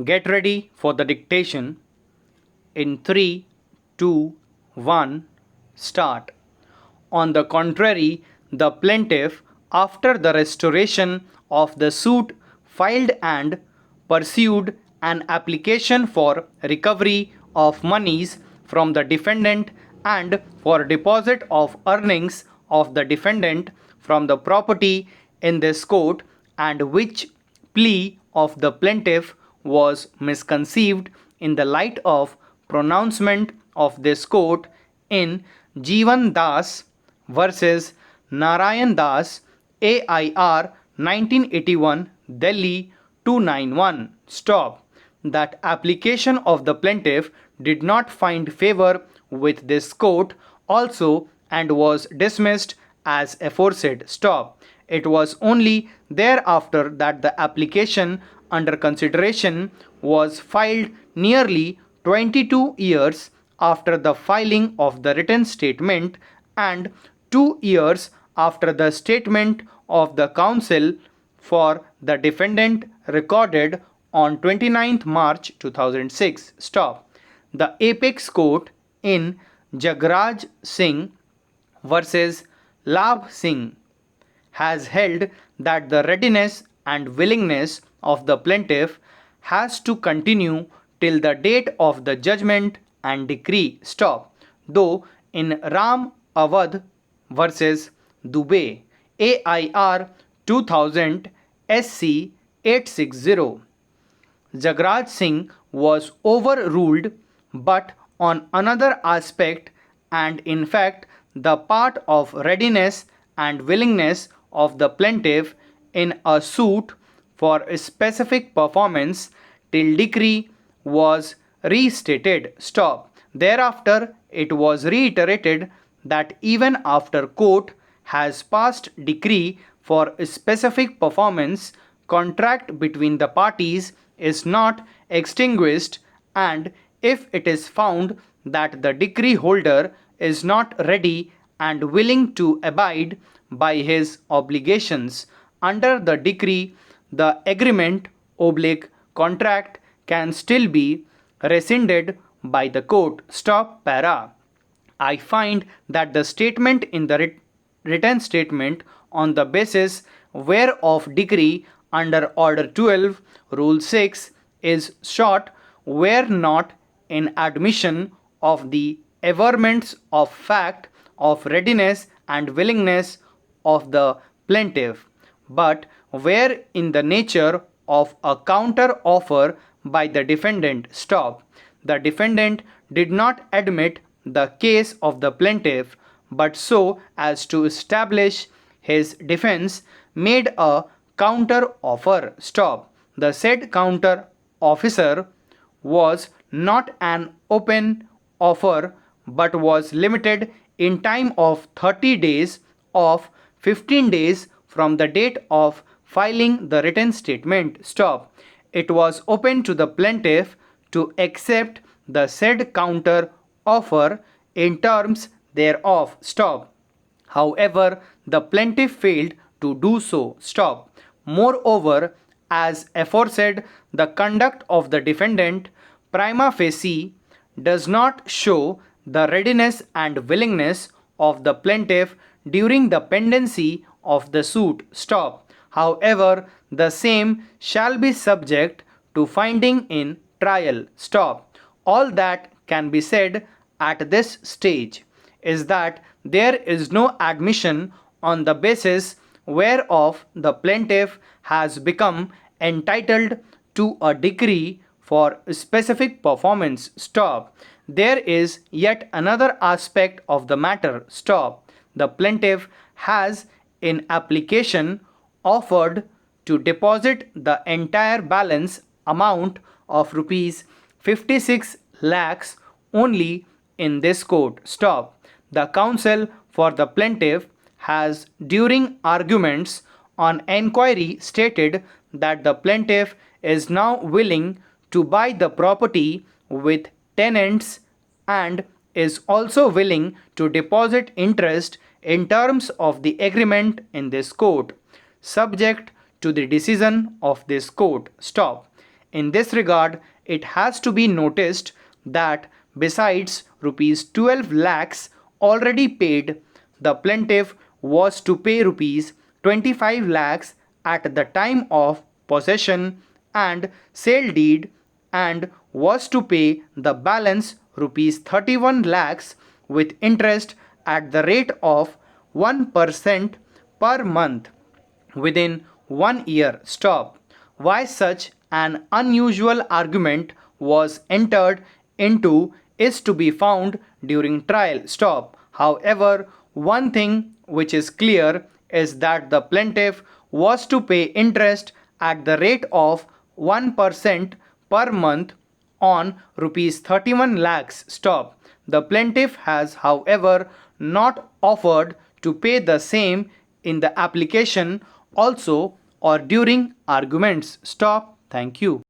Get ready for the dictation in 3, 2, 1, start. On the contrary, the plaintiff, after the restoration of the suit, filed and pursued an application for recovery of monies from the defendant and for deposit of earnings of the defendant from the property in this court, and which plea of the plaintiff was misconceived in the light of pronouncement of this court in Jeevan Das versus Narayan Das, AIR 1981, Delhi 291. Stop. That application of the plaintiff did not find favor with this court also and was dismissed as aforesaid. Stop. It was only thereafter that the application under consideration was filed nearly 22 years after the filing of the written statement and 2 years after the statement of the counsel for the defendant recorded on 29th March 2006. Stop. The apex court in Jagraj Singh versus Labh Singh has held that the readiness and willingness of the plaintiff has to continue till the date of the judgment and decree. Stop. Though in Ram Awadh versus Dubey, AIR 2000 SC 860, Jagraj Singh was overruled, but on another aspect, and in fact the part of readiness and willingness of the plaintiff in a suit for a specific performance till decree was restated. Stop. Thereafter, it was reiterated that even after court has passed decree for a specific performance, contract between the parties is not extinguished, and if it is found that the decree holder is not ready and willing to abide by his obligations under the decree, the agreement oblique contract can still be rescinded by the court. Stop para. I find that the statement in the written statement on the basis whereof decree under Order 12, Rule 6 is short were not in admission of the averments of fact of readiness and willingness of the plaintiff, but were in the nature of a counter offer by the defendant. Stop. The defendant did not admit the case of the plaintiff, but so as to establish his defense made a counter offer. Stop. The said counter officer was not an open offer but was limited in time of 30 days of 15 days from the date of filing the written statement. Stop. It was open to the plaintiff to accept the said counter offer in terms thereof. Stop. However, the plaintiff failed to do so. Stop. Moreover, as aforesaid, the conduct of the defendant prima facie does not show the readiness and willingness of the plaintiff during the pendency of the suit. Stop. However, the same shall be subject to finding in trial. Stop. All that can be said at this stage is that there is no admission on the basis whereof the plaintiff has become entitled to a decree for specific performance. Stop. There is yet another aspect of the matter. Stop. The plaintiff has in application offered to deposit the entire balance amount of rupees 56 lakhs only in this court. Stop. The counsel for the plaintiff has during arguments on enquiry stated that the plaintiff is now willing to buy the property with tenants and is also willing to deposit interest in terms of the agreement in this court, subject to the decision of this court. Stop. In this regard, it has to be noticed that besides rupees 12 lakhs already paid, the plaintiff was to pay rupees 25 lakhs at the time of possession and sale deed and was to pay the balance rupees 31 lakhs with interest at the rate of 1% per month within 1 year. Stop. Why such an unusual argument was entered into is to be found during trial. Stop. However, one thing which is clear is that the plaintiff was to pay interest at the rate of 1% per month on rupees 31 lakhs. Stop. The plaintiff has, however, not offered to pay the same in the application also or during arguments. Stop. Thank you.